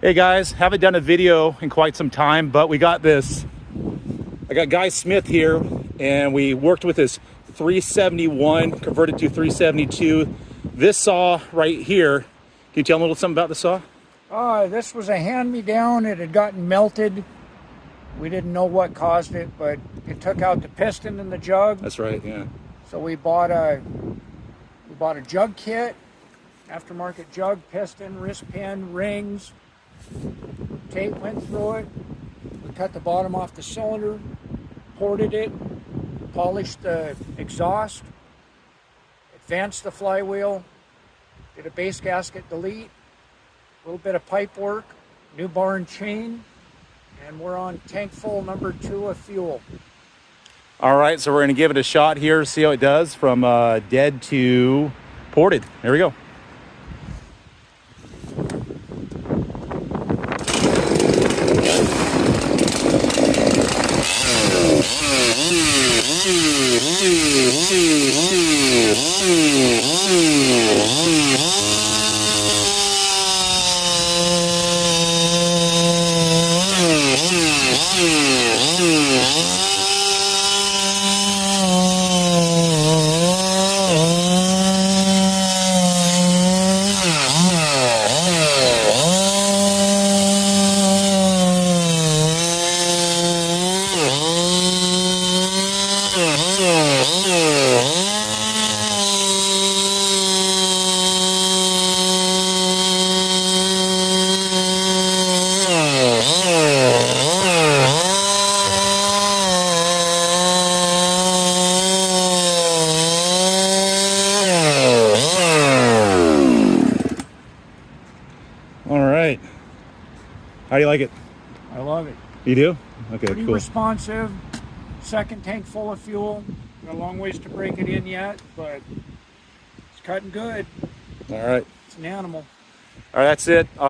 Hey guys, haven't done a video in quite some time, but we got this. I got Guy Smith here, and we worked with this 371 converted to 372. This saw right here. Can you tell me a little something about the saw? This was a hand-me-down. It had gotten melted. We didn't know what caused it, but it took out the piston in the jug. That's right, yeah. So we bought a jug kit, aftermarket jug, piston, wrist pin, rings. Tape went through it. We cut the bottom off the cylinder, ported it, polished the exhaust, advanced the flywheel, did a base gasket delete, a little bit of pipe work, new bar and chain, and we're on tank full number 2 of fuel. All right, so we're gonna give it a shot here, see how it does from dead to ported. Here we go. All right. How do you like it? I love it. You do? Okay, Pretty cool. responsive. Second tank full of fuel. Got a long ways to break it in yet, but it's cutting good. All right. It's an animal. All right, that's it.